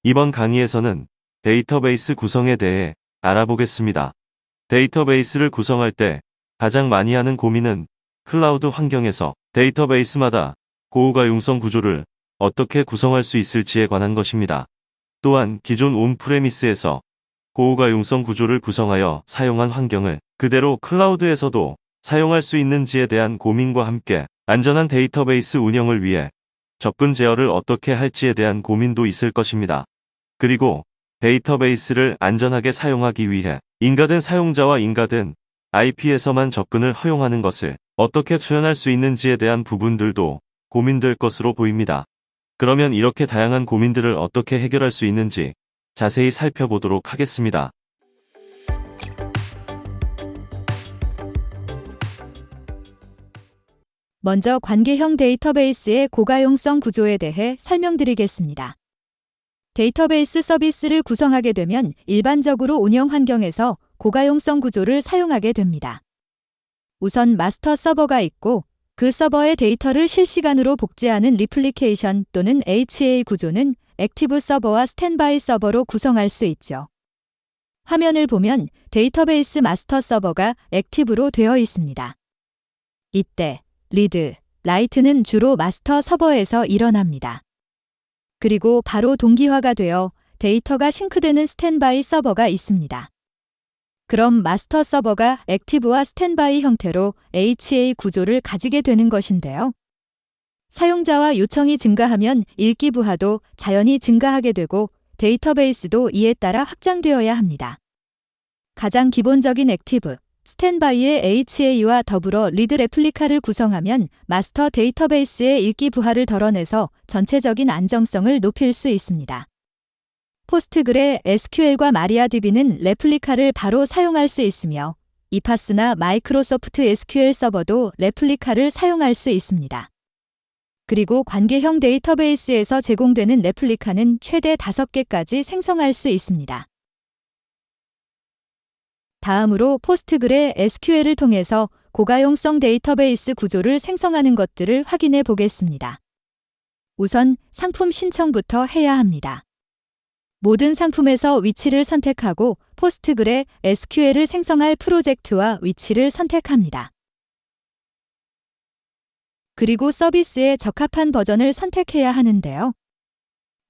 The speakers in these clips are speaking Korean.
이번 강의에서는 데이터베이스 구성에 대해 알아보겠습니다. 데이터베이스를 구성할 때 가장 많이 하는 고민은 클라우드 환경에서 데이터베이스마다 고우가 융성 구조를 어떻게 구성할 수 있을지에 관한 것입니다. 또한 기존 온프레미스에서 고우가 융성 구조를 구성하여 사용한 환경을 그대로 클라우드에서도 사용할 수 있는지에 대한 고민과 함께 안전한 데이터베이스 운영을 위해 접근 제어를 어떻게 할지에 대한 고민도 있을 것입니다. 그리고 데이터베이스를 안전하게 사용하기 위해 인가된 사용자와 인가된 IP에서만 접근을 허용하는 것을 어떻게 수행할 수 있는지에 대한 부분들도 고민될 것으로 보입니다. 그러면 이렇게 다양한 고민들을 어떻게 해결할 수 있는지 자세히 살펴보도록 하겠습니다. 먼저 관계형 데이터베이스의 고가용성 구조에 대해 설명드리겠습니다. 데이터베이스 서비스를 구성하게 되면 일반적으로 운영 환경에서 고가용성 구조를 사용하게 됩니다. 우선 마스터 서버가 있고 그 서버의 데이터를 실시간으로 복제하는 리플리케이션 또는 HA 구조는 액티브 서버와 스탠바이 서버로 구성할 수 있죠. 화면을 보면 데이터베이스 마스터 서버가 액티브로 되어 있습니다. 이때 리드, 라이트는 주로 마스터 서버에서 일어납니다. 그리고 바로 동기화가 되어 데이터가 싱크되는 스탠바이 서버가 있습니다. 그럼 마스터 서버가 액티브와 스탠바이 형태로 HA 구조를 가지게 되는 것인데요. 사용자와 요청이 증가하면 읽기 부하도 자연히 증가하게 되고 데이터베이스도 이에 따라 확장되어야 합니다. 가장 기본적인 액티브, 스탠바이의 HA와 더불어 리드 레플리카를 구성하면 마스터 데이터베이스의 읽기 부하를 덜어내서 전체적인 안정성을 높일 수 있습니다. 포스트그레 SQL과 마리아DB는 레플리카를 바로 사용할 수 있으며 이파스나 마이크로소프트 SQL 서버도 레플리카를 사용할 수 있습니다. 그리고 관계형 데이터베이스에서 제공되는 레플리카는 최대 5개까지 생성할 수 있습니다. 다음으로 포스트그레 SQL을 통해서 고가용성 데이터베이스 구조를 생성하는 것들을 확인해 보겠습니다. 우선 상품 신청부터 해야 합니다. 모든 상품에서 위치를 선택하고 포스트그레 SQL을 생성할 프로젝트와 위치를 선택합니다. 그리고 서비스에 적합한 버전을 선택해야 하는데요.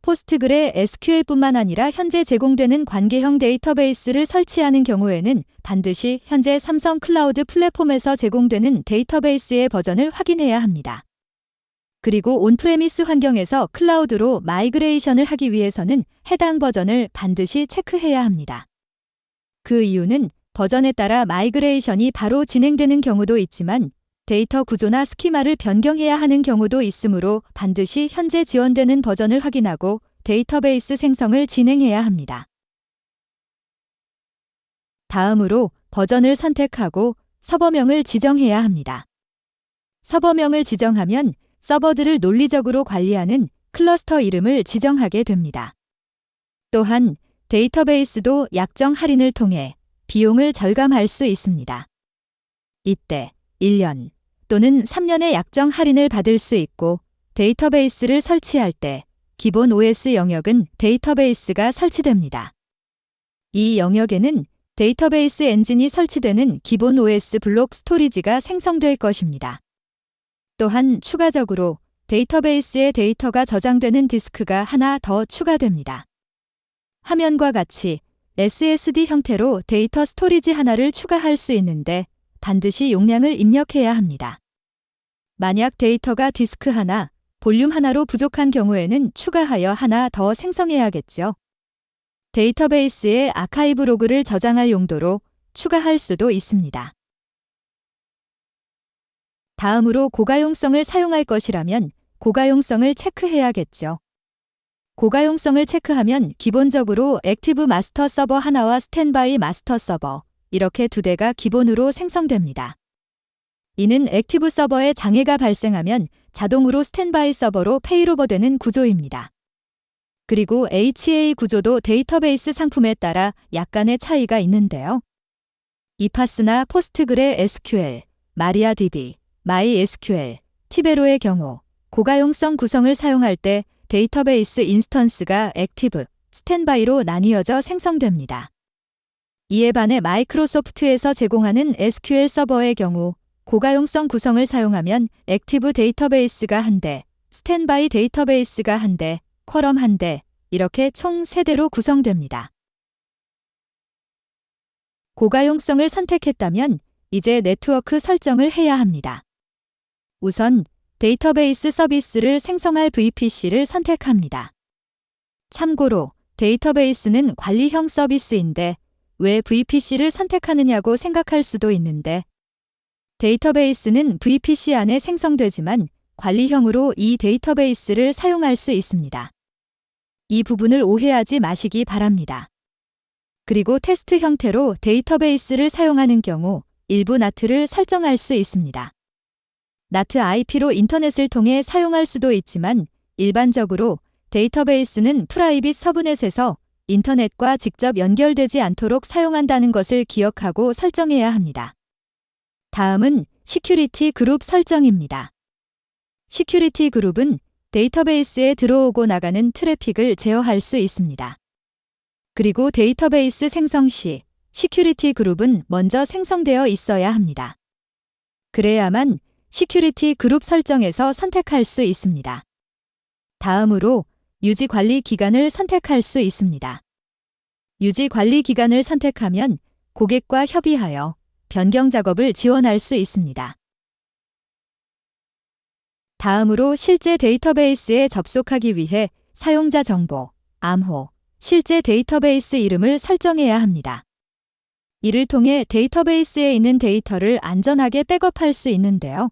포스트그레 SQL뿐만 아니라 현재 제공되는 관계형 데이터베이스를 설치하는 경우에는 반드시 현재 삼성 클라우드 플랫폼에서 제공되는 데이터베이스의 버전을 확인해야 합니다. 그리고 온프레미스 환경에서 클라우드로 마이그레이션을 하기 위해서는 해당 버전을 반드시 체크해야 합니다. 그 이유는 버전에 따라 마이그레이션이 바로 진행되는 경우도 있지만 데이터 구조나 스키마를 변경해야 하는 경우도 있으므로 반드시 현재 지원되는 버전을 확인하고 데이터베이스 생성을 진행해야 합니다. 다음으로 버전을 선택하고 서버명을 지정해야 합니다. 서버명을 지정하면 서버들을 논리적으로 관리하는 클러스터 이름을 지정하게 됩니다. 또한 데이터베이스도 약정 할인을 통해 비용을 절감할 수 있습니다. 이때 1년 또는 3년의 약정 할인을 받을 수 있고 데이터베이스를 설치할 때 기본 OS 영역은 데이터베이스가 설치됩니다. 이 영역에는 데이터베이스 엔진이 설치되는 기본 OS 블록 스토리지가 생성될 것입니다. 또한 추가적으로 데이터베이스에 데이터가 저장되는 디스크가 하나 더 추가됩니다. 화면과 같이 SSD 형태로 데이터 스토리지 하나를 추가할 수 있는데 반드시 용량을 입력해야 합니다. 만약 데이터가 디스크 하나, 볼륨 하나로 부족한 경우에는 추가하여 하나 더 생성해야겠죠. 데이터베이스에 아카이브 로그를 저장할 용도로 추가할 수도 있습니다. 다음으로 고가용성을 사용할 것이라면 고가용성을 체크해야겠죠. 고가용성을 체크하면 기본적으로 액티브 마스터 서버 하나와 스탠바이 마스터 서버, 이렇게 2대가 기본으로 생성됩니다. 이는 액티브 서버에 장애가 발생하면 자동으로 스탠바이 서버로 페일오버되는 구조입니다. 그리고 HA 구조도 데이터베이스 상품에 따라 약간의 차이가 있는데요. 이파스나 포스트그레 SQL, 마리아DB, MySQL, 티베로의 경우 고가용성 구성을 사용할 때 데이터베이스 인스턴스가 액티브, 스탠바이로 나뉘어져 생성됩니다. 이에 반해 마이크로소프트에서 제공하는 SQL 서버의 경우 고가용성 구성을 사용하면 액티브 데이터베이스가 1대, 스탠바이 데이터베이스가 1대, 쿼럼 1대, 이렇게 총 3대로 구성됩니다. 고가용성을 선택했다면 이제 네트워크 설정을 해야 합니다. 우선 데이터베이스 서비스를 생성할 VPC를 선택합니다. 참고로 데이터베이스는 관리형 서비스인데 왜 VPC를 선택하느냐고 생각할 수도 있는데 데이터베이스는 VPC 안에 생성되지만 관리형으로 이 데이터베이스를 사용할 수 있습니다. 이 부분을 오해하지 마시기 바랍니다. 그리고 테스트 형태로 데이터베이스를 사용하는 경우 일부 NAT를 설정할 수 있습니다. NAT IP로 인터넷을 통해 사용할 수도 있지만 일반적으로 데이터베이스는 프라이빗 서브넷에서 인터넷과 직접 연결되지 않도록 사용한다는 것을 기억하고 설정해야 합니다. 다음은 시큐리티 그룹 설정입니다. 시큐리티 그룹은 데이터베이스에 들어오고 나가는 트래픽을 제어할 수 있습니다. 그리고 데이터베이스 생성 시 시큐리티 그룹은 먼저 생성되어 있어야 합니다. 그래야만 시큐리티 그룹 설정에서 선택할 수 있습니다. 다음으로 유지 관리 기간을 선택할 수 있습니다. 유지 관리 기간을 선택하면 고객과 협의하여 변경 작업을 지원할 수 있습니다. 다음으로 실제 데이터베이스에 접속하기 위해 사용자 정보, 암호, 실제 데이터베이스 이름을 설정해야 합니다. 이를 통해 데이터베이스에 있는 데이터를 안전하게 백업할 수 있는데요.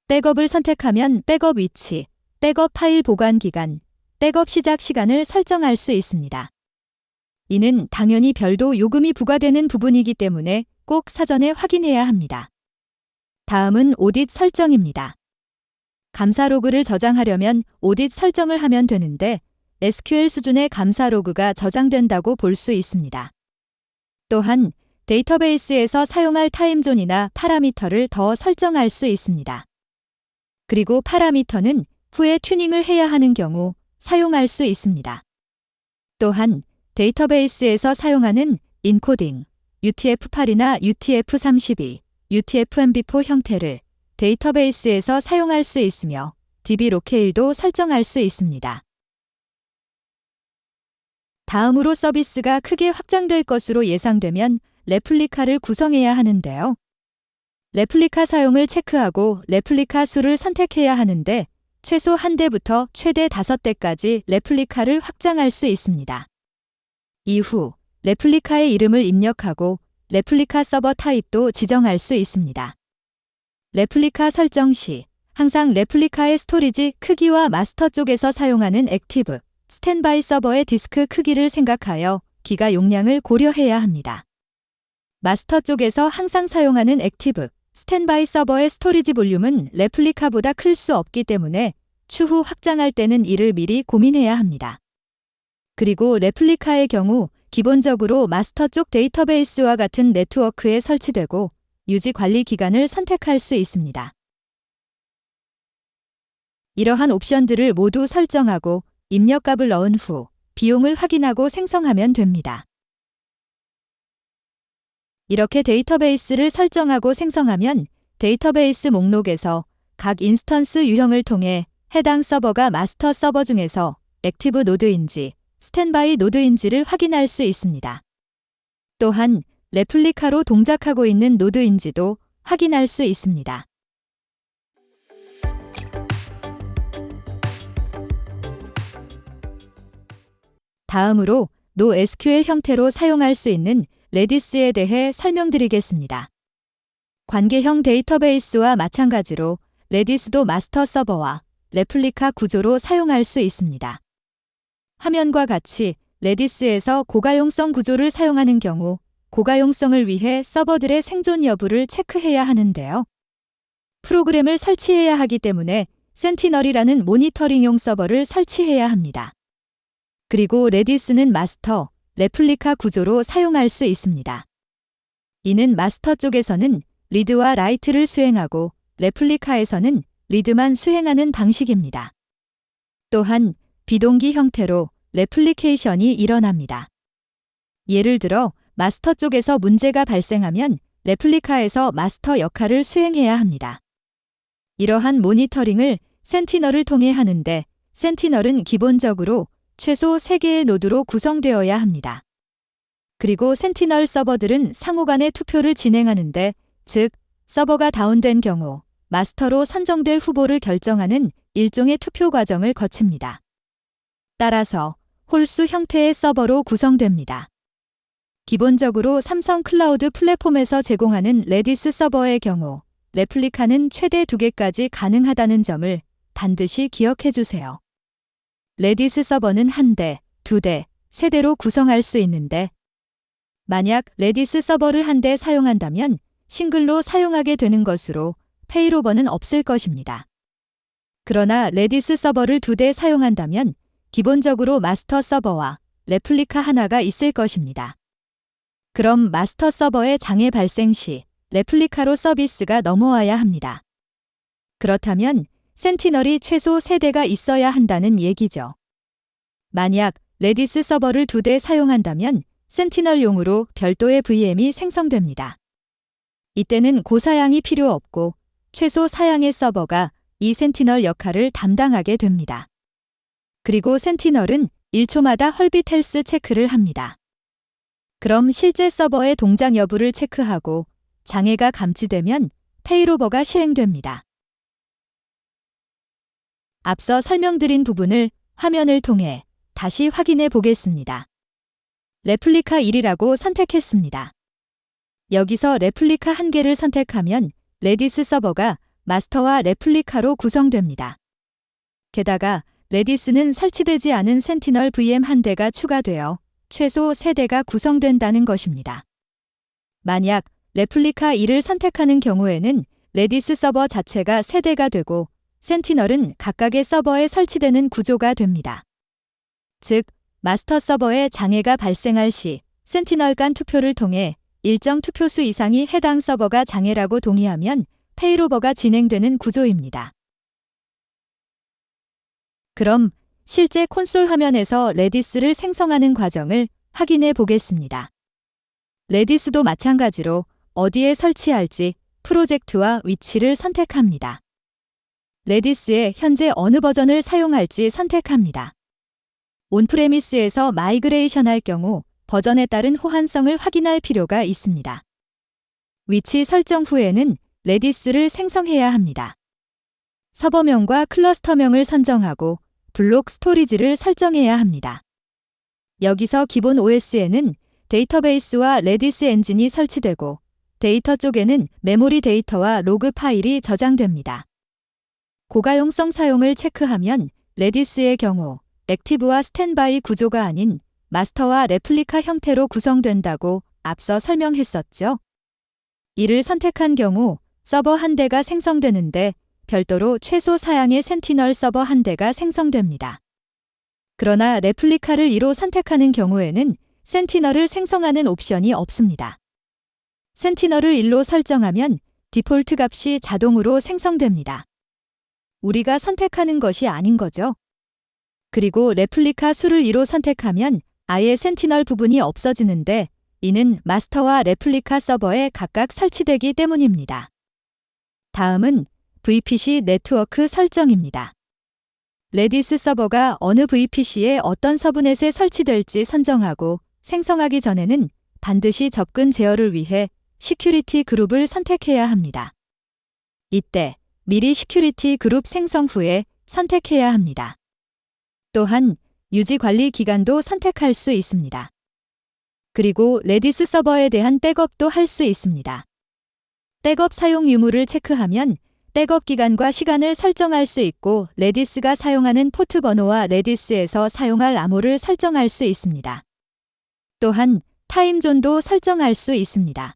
백업을 선택하면 백업 위치, 백업 파일 보관 기간, 백업 시작 시간을 설정할 수 있습니다. 이는 당연히 별도 요금이 부과되는 부분이기 때문에 꼭 사전에 확인해야 합니다. 다음은 오딧 설정입니다. 감사 로그를 저장하려면 오딧 설정을 하면 되는데 SQL 수준의 감사 로그가 저장된다고 볼 수 있습니다. 또한 데이터베이스에서 사용할 타임존이나 파라미터를 더 설정할 수 있습니다. 그리고 파라미터는 후에 튜닝을 해야 하는 경우 사용할 수 있습니다. 또한 데이터베이스에서 사용하는 인코딩, UTF-8이나 UTF-32, UTF-MB4 형태를 데이터베이스에서 사용할 수 있으며 DB 로케일도 설정할 수 있습니다. 다음으로 서비스가 크게 확장될 것으로 예상되면 레플리카를 구성해야 하는데요. 레플리카 사용을 체크하고 레플리카 수를 선택해야 하는데 최소 1대부터 최대 5대까지 레플리카를 확장할 수 있습니다. 이후 레플리카의 이름을 입력하고 레플리카 서버 타입도 지정할 수 있습니다. 레플리카 설정 시 항상 레플리카의 스토리지 크기와 마스터 쪽에서 사용하는 액티브, 스탠바이 서버의 디스크 크기를 생각하여 기가 용량을 고려해야 합니다. 마스터 쪽에서 항상 사용하는 액티브, 스탠바이 서버의 스토리지 볼륨은 레플리카보다 클 수 없기 때문에 추후 확장할 때는 이를 미리 고민해야 합니다. 그리고 레플리카의 경우 기본적으로 마스터 쪽 데이터베이스와 같은 네트워크에 설치되고 유지 관리 기간을 선택할 수 있습니다. 이러한 옵션들을 모두 설정하고 입력값을 넣은 후 비용을 확인하고 생성하면 됩니다. 이렇게 데이터베이스를 설정하고 생성하면 데이터베이스 목록에서 각 인스턴스 유형을 통해 해당 서버가 마스터 서버 중에서 액티브 노드인지 스탠바이 노드인지를 확인할 수 있습니다. 또한 레플리카로 동작하고 있는 노드인지도 확인할 수 있습니다. 다음으로 NoSQL 형태로 사용할 수 있는 레디스에 대해 설명드리겠습니다. 관계형 데이터베이스와 마찬가지로 레디스도 마스터 서버와 레플리카 구조로 사용할 수 있습니다. 화면과 같이 레디스에서 고가용성 구조를 사용하는 경우 고가용성을 위해 서버들의 생존 여부를 체크해야 하는데요. 프로그램을 설치해야 하기 때문에 센티널이라는 모니터링용 서버를 설치해야 합니다. 그리고 레디스는 마스터, 레플리카 구조로 사용할 수 있습니다. 이는 마스터 쪽에서는 리드와 라이트를 수행하고 레플리카에서는 리드만 수행하는 방식입니다. 또한 비동기 형태로 레플리케이션이 일어납니다. 예를 들어 마스터 쪽에서 문제가 발생하면 레플리카에서 마스터 역할을 수행해야 합니다. 이러한 모니터링을 센티널을 통해 하는데 센티널은 기본적으로 최소 3개의 노드로 구성되어야 합니다. 그리고 센티널 서버들은 상호 간의 투표를 진행하는데, 즉 서버가 다운된 경우 마스터로 선정될 후보를 결정하는 일종의 투표 과정을 거칩니다. 따라서 홀수 형태의 서버로 구성됩니다. 기본적으로 삼성 클라우드 플랫폼에서 제공하는 레디스 서버의 경우 레플리카는 최대 2개까지 가능하다는 점을 반드시 기억해 주세요. 레디스 서버는 1대, 2대, 3대로 구성할 수 있는데, 만약 레디스 서버를 1대 사용한다면 싱글로 사용하게 되는 것으로 페이로버는 없을 것입니다. 그러나 레디스 서버를 2대 사용한다면 기본적으로 마스터 서버와 레플리카 하나가 있을 것입니다. 그럼 마스터 서버의 장애 발생 시 레플리카로 서비스가 넘어와야 합니다. 그렇다면 센티널이 최소 3대가 있어야 한다는 얘기죠. 만약 레디스 서버를 2대 사용한다면 센티널용으로 별도의 VM이 생성됩니다. 이때는 고사양이 필요 없고 최소 사양의 서버가 이 센티널 역할을 담당하게 됩니다. 그리고 센티널은 1초마다 헐빗 헬스 체크를 합니다. 그럼 실제 서버의 동작 여부를 체크하고 장애가 감지되면 페이로버가 실행됩니다. 앞서 설명드린 부분을 화면을 통해 다시 확인해 보겠습니다. 레플리카 1이라고 선택했습니다. 여기서 레플리카 1개를 선택하면 레디스 서버가 마스터와 레플리카로 구성됩니다. 게다가 레디스는 설치되지 않은 센티널 VM 1대가 추가되어 최소 3대가 구성된다는 것입니다. 만약 레플리카 2를 선택하는 경우에는 레디스 서버 자체가 3대가 되고 센티널은 각각의 서버에 설치되는 구조가 됩니다. 즉, 마스터 서버에 장애가 발생할 시 센티널 간 투표를 통해 일정 투표수 이상이 해당 서버가 장애라고 동의하면 페이로버가 진행되는 구조입니다. 그럼 실제 콘솔 화면에서 레디스를 생성하는 과정을 확인해 보겠습니다. 레디스도 마찬가지로 어디에 설치할지 프로젝트와 위치를 선택합니다. 레디스의 현재 어느 버전을 사용할지 선택합니다. 온프레미스에서 마이그레이션 할 경우 버전에 따른 호환성을 확인할 필요가 있습니다. 위치 설정 후에는 레디스를 생성해야 합니다. 서버명과 클러스터명을 선정하고 블록 스토리지를 설정해야 합니다. 여기서 기본 OS에는 데이터베이스와 레디스 엔진이 설치되고 데이터 쪽에는 메모리 데이터와 로그 파일이 저장됩니다. 고가용성 사용을 체크하면 레디스의 경우 액티브와 스탠바이 구조가 아닌 마스터와 레플리카 형태로 구성된다고 앞서 설명했었죠. 이를 선택한 경우 서버 1대가 생성되는데 별도로 최소 사양의 센티널 서버 1대가 생성됩니다. 그러나 레플리카를 2로 선택하는 경우에는 센티널을 생성하는 옵션이 없습니다. 센티널을 1로 설정하면 디폴트 값이 자동으로 생성됩니다. 우리가 선택하는 것이 아닌 거죠. 그리고 레플리카 수를 2로 선택하면 아예 센티널 부분이 없어지는데 이는 마스터와 레플리카 서버에 각각 설치되기 때문입니다. 다음은 VPC 네트워크 설정입니다. 레디스 서버가 어느 VPC에 어떤 서브넷에 설치될지 선정하고 생성하기 전에는 반드시 접근 제어를 위해 시큐리티 그룹을 선택해야 합니다. 이때 미리 시큐리티 그룹 생성 후에 선택해야 합니다. 또한 유지 관리 기간도 선택할 수 있습니다. 그리고 레디스 서버에 대한 백업도 할 수 있습니다. 백업 사용 유무를 체크하면 백업 기간과 시간을 설정할 수 있고 레디스가 사용하는 포트 번호와 레디스에서 사용할 암호를 설정할 수 있습니다. 또한 타임존도 설정할 수 있습니다.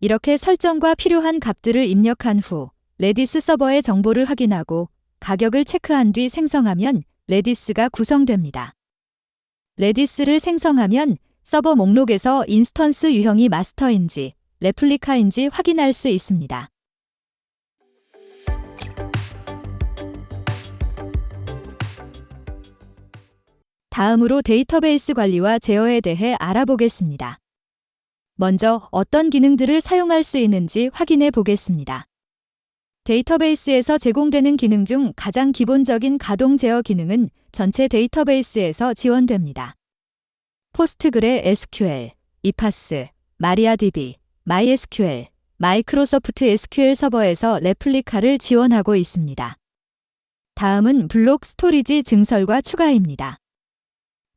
이렇게 설정과 필요한 값들을 입력한 후 레디스 서버의 정보를 확인하고 가격을 체크한 뒤 생성하면 레디스가 구성됩니다. 레디스를 생성하면 서버 목록에서 인스턴스 유형이 마스터인지 레플리카인지 확인할 수 있습니다. 다음으로 데이터베이스 관리와 제어에 대해 알아보겠습니다. 먼저 어떤 기능들을 사용할 수 있는지 확인해 보겠습니다. 데이터베이스에서 제공되는 기능 중 가장 기본적인 가동 제어 기능은 전체 데이터베이스에서 지원됩니다. 포스트그레 SQL, 이파스, 마리아DB, MySQL, 마이크로소프트 SQL 서버에서 레플리카를 지원하고 있습니다. 다음은 블록 스토리지 증설과 추가입니다.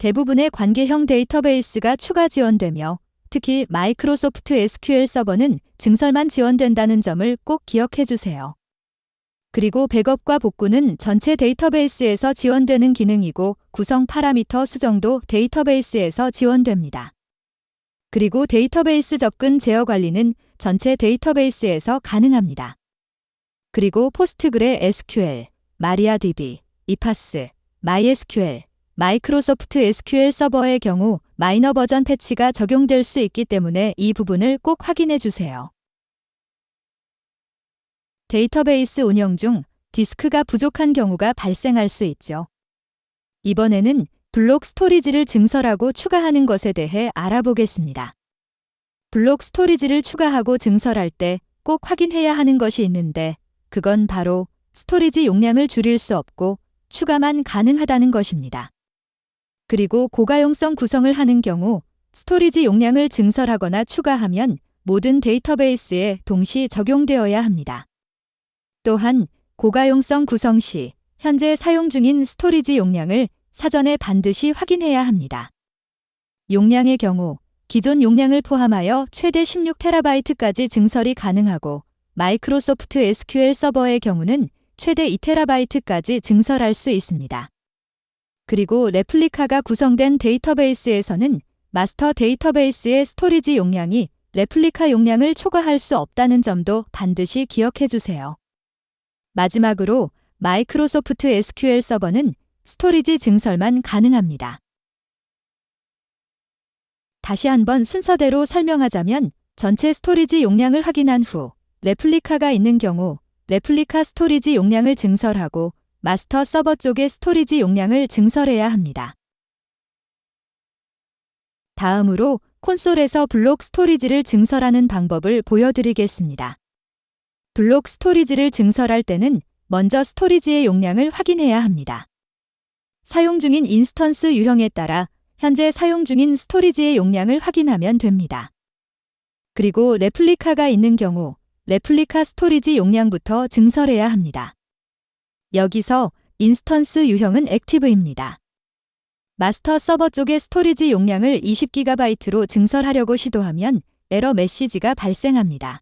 대부분의 관계형 데이터베이스가 추가 지원되며 특히 마이크로소프트 SQL 서버는 증설만 지원된다는 점을 꼭 기억해 주세요. 그리고 백업과 복구는 전체 데이터베이스에서 지원되는 기능이고 구성 파라미터 수정도 데이터베이스에서 지원됩니다. 그리고 데이터베이스 접근 제어 관리는 전체 데이터베이스에서 가능합니다. 그리고 포스트그레 SQL, 마리아DB, 이파스, MySQL, 마이크로소프트 SQL 서버의 경우 마이너 버전 패치가 적용될 수 있기 때문에 이 부분을 꼭 확인해 주세요. 데이터베이스 운영 중 디스크가 부족한 경우가 발생할 수 있죠. 이번에는 블록 스토리지를 증설하고 추가하는 것에 대해 알아보겠습니다. 블록 스토리지를 추가하고 증설할 때 꼭 확인해야 하는 것이 있는데 그건 바로 스토리지 용량을 줄일 수 없고 추가만 가능하다는 것입니다. 그리고 고가용성 구성을 하는 경우 스토리지 용량을 증설하거나 추가하면 모든 데이터베이스에 동시 적용되어야 합니다. 또한 고가용성 구성 시 현재 사용 중인 스토리지 용량을 사전에 반드시 확인해야 합니다. 용량의 경우 기존 용량을 포함하여 최대 16TB까지 증설이 가능하고 마이크로소프트 SQL 서버의 경우는 최대 2TB까지 증설할 수 있습니다. 그리고 레플리카가 구성된 데이터베이스에서는 마스터 데이터베이스의 스토리지 용량이 레플리카 용량을 초과할 수 없다는 점도 반드시 기억해 주세요. 마지막으로 마이크로소프트 SQL 서버는 스토리지 증설만 가능합니다. 다시 한번 순서대로 설명하자면 전체 스토리지 용량을 확인한 후 레플리카가 있는 경우 레플리카 스토리지 용량을 증설하고 마스터 서버 쪽의 스토리지 용량을 증설해야 합니다. 다음으로 콘솔에서 블록 스토리지를 증설하는 방법을 보여드리겠습니다. 블록 스토리지를 증설할 때는 먼저 스토리지의 용량을 확인해야 합니다. 사용 중인 인스턴스 유형에 따라 현재 사용 중인 스토리지의 용량을 확인하면 됩니다. 그리고 레플리카가 있는 경우 레플리카 스토리지 용량부터 증설해야 합니다. 여기서 인스턴스 유형은 액티브입니다. 마스터 서버 쪽의 스토리지 용량을 20GB로 증설하려고 시도하면 에러 메시지가 발생합니다.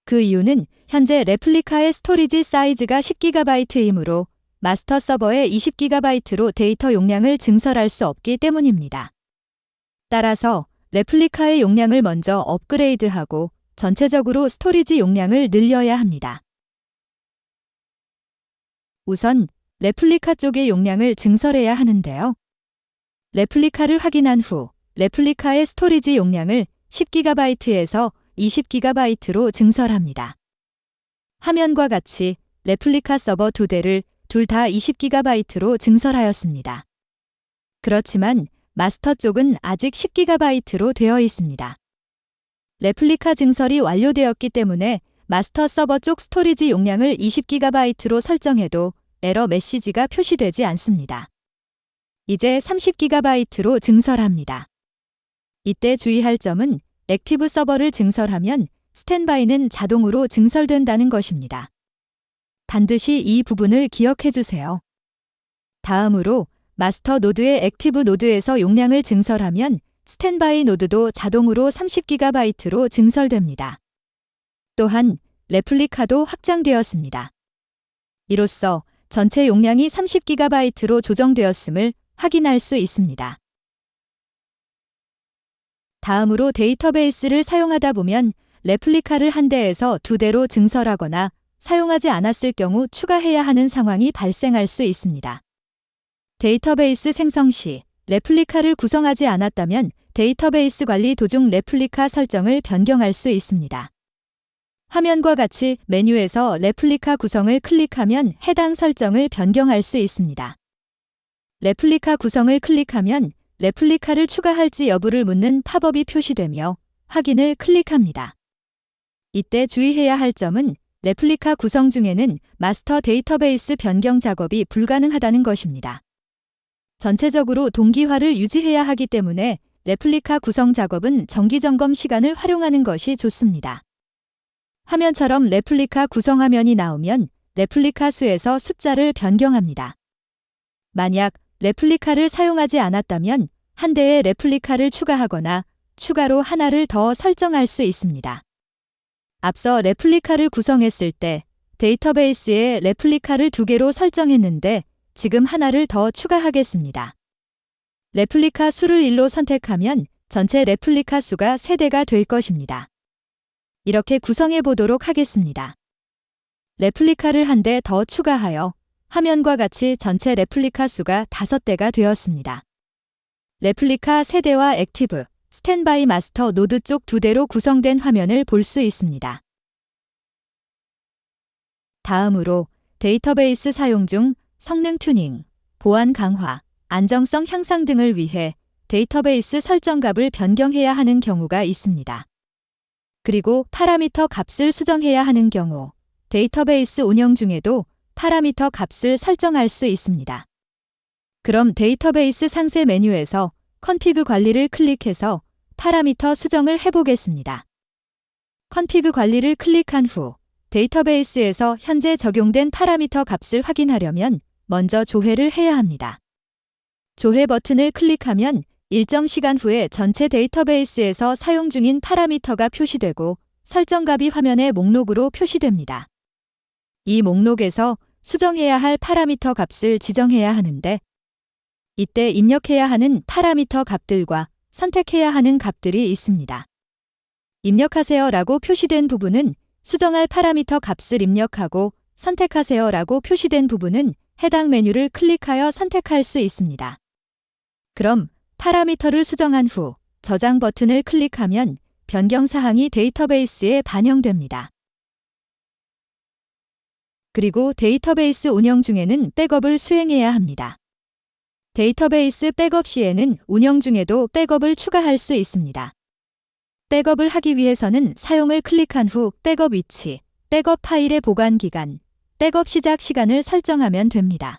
그 이유는 현재 레플리카의 스토리지 사이즈가 10GB이므로 마스터 서버에 20GB로 데이터 용량을 증설할 수 없기 때문입니다. 따라서 레플리카의 용량을 먼저 업그레이드하고 전체적으로 스토리지 용량을 늘려야 합니다. 우선 레플리카 쪽의 용량을 증설해야 하는데요. 레플리카를 확인한 후 레플리카의 스토리지 용량을 10GB에서 20GB로 증설합니다. 화면과 같이 레플리카 서버 2대를 둘 다 20GB로 증설하였습니다. 그렇지만 마스터 쪽은 아직 10GB로 되어 있습니다. 레플리카 증설이 완료되었기 때문에 마스터 서버 쪽 스토리지 용량을 20GB로 설정해도 에러 메시지가 표시되지 않습니다. 이제 30GB로 증설합니다. 이때 주의할 점은 액티브 서버를 증설하면 스탠바이는 자동으로 증설된다는 것입니다. 반드시 이 부분을 기억해 주세요. 다음으로 마스터 노드의 액티브 노드에서 용량을 증설하면 스탠바이 노드도 자동으로 30GB로 증설됩니다. 또한 레플리카도 확장되었습니다. 이로써 전체 용량이 30GB로 조정되었음을 확인할 수 있습니다. 다음으로 데이터베이스를 사용하다 보면 레플리카를 한 대에서 두 대로 증설하거나 사용하지 않았을 경우 추가해야 하는 상황이 발생할 수 있습니다. 데이터베이스 생성 시 레플리카를 구성하지 않았다면 데이터베이스 관리 도중 레플리카 설정을 변경할 수 있습니다. 화면과 같이 메뉴에서 레플리카 구성을 클릭하면 해당 설정을 변경할 수 있습니다. 레플리카 구성을 클릭하면 레플리카를 추가할지 여부를 묻는 팝업이 표시되며 확인을 클릭합니다. 이때 주의해야 할 점은 레플리카 구성 중에는 마스터 데이터베이스 변경 작업이 불가능하다는 것입니다. 전체적으로 동기화를 유지해야 하기 때문에 레플리카 구성 작업은 정기점검 시간을 활용하는 것이 좋습니다. 화면처럼 레플리카 구성 화면이 나오면 레플리카 수에서 숫자를 변경합니다. 만약 레플리카를 사용하지 않았다면 한 대의 레플리카를 추가하거나 추가로 하나를 더 설정할 수 있습니다. 앞서 레플리카를 구성했을 때 데이터베이스에 레플리카를 2개로 설정했는데 지금 하나를 더 추가하겠습니다. 레플리카 수를 1로 선택하면 전체 레플리카 수가 3대가 될 것입니다. 이렇게 구성해 보도록 하겠습니다. 레플리카를 한 대 더 추가하여 화면과 같이 전체 레플리카 수가 5대가 되었습니다. 레플리카 3대와 액티브, 스탠바이 마스터 노드 쪽 2대로 구성된 화면을 볼 수 있습니다. 다음으로 데이터베이스 사용 중 성능 튜닝, 보안 강화, 안정성 향상 등을 위해 데이터베이스 설정값을 변경해야 하는 경우가 있습니다. 그리고 파라미터 값을 수정해야 하는 경우, 데이터베이스 운영 중에도 파라미터 값을 설정할 수 있습니다. 그럼 데이터베이스 상세 메뉴에서 컨피그 관리를 클릭해서 파라미터 수정을 해보겠습니다. 컨피그 관리를 클릭한 후 데이터베이스에서 현재 적용된 파라미터 값을 확인하려면 먼저 조회를 해야 합니다. 조회 버튼을 클릭하면 일정 시간 후에 전체 데이터베이스에서 사용 중인 파라미터가 표시되고 설정값이 화면의 목록으로 표시됩니다. 이 목록에서 수정해야 할 파라미터 값을 지정해야 하는데 이때 입력해야 하는 파라미터 값들과 선택해야 하는 값들이 있습니다. 입력하세요라고 표시된 부분은 수정할 파라미터 값을 입력하고 선택하세요라고 표시된 부분은 해당 메뉴를 클릭하여 선택할 수 있습니다. 그럼 파라미터를 수정한 후 저장 버튼을 클릭하면 변경 사항이 데이터베이스에 반영됩니다. 그리고 데이터베이스 운영 중에는 백업을 수행해야 합니다. 데이터베이스 백업 시에는 운영 중에도 백업을 추가할 수 있습니다. 백업을 하기 위해서는 사용을 클릭한 후 백업 위치, 백업 파일의 보관 기간, 백업 시작 시간을 설정하면 됩니다.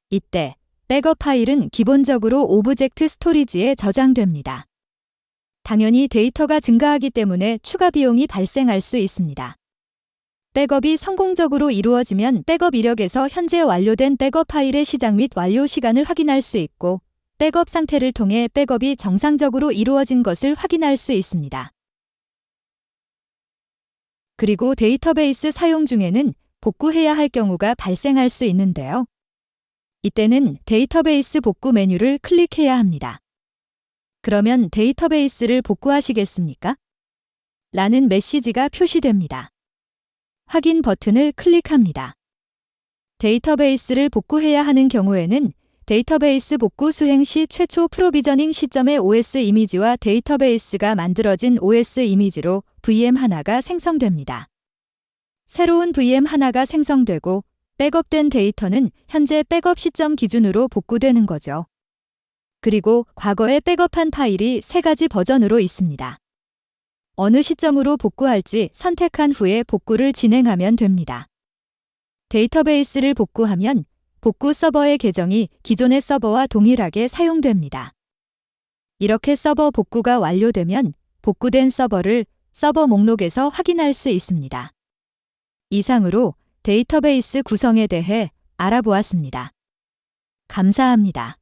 이때 백업 파일은 기본적으로 오브젝트 스토리지에 저장됩니다. 당연히 데이터가 증가하기 때문에 추가 비용이 발생할 수 있습니다. 백업이 성공적으로 이루어지면 백업 이력에서 현재 완료된 백업 파일의 시작 및 완료 시간을 확인할 수 있고 백업 상태를 통해 백업이 정상적으로 이루어진 것을 확인할 수 있습니다. 그리고 데이터베이스 사용 중에는 복구해야 할 경우가 발생할 수 있는데요. 이때는 데이터베이스 복구 메뉴를 클릭해야 합니다. 그러면 데이터베이스를 복구하시겠습니까? 라는 메시지가 표시됩니다. 확인 버튼을 클릭합니다. 데이터베이스를 복구해야 하는 경우에는 데이터베이스 복구 수행 시 최초 프로비저닝 시점의 OS 이미지와 데이터베이스가 만들어진 OS 이미지로 VM 하나가 생성됩니다. 새로운 VM 하나가 생성되고 백업된 데이터는 현재 백업 시점 기준으로 복구되는 거죠. 그리고 과거에 백업한 파일이 3가지 버전으로 있습니다. 어느 시점으로 복구할지 선택한 후에 복구를 진행하면 됩니다. 데이터베이스를 복구하면 복구 서버의 계정이 기존의 서버와 동일하게 사용됩니다. 이렇게 서버 복구가 완료되면 복구된 서버를 서버 목록에서 확인할 수 있습니다. 이상으로 데이터베이스 구성에 대해 알아보았습니다. 감사합니다.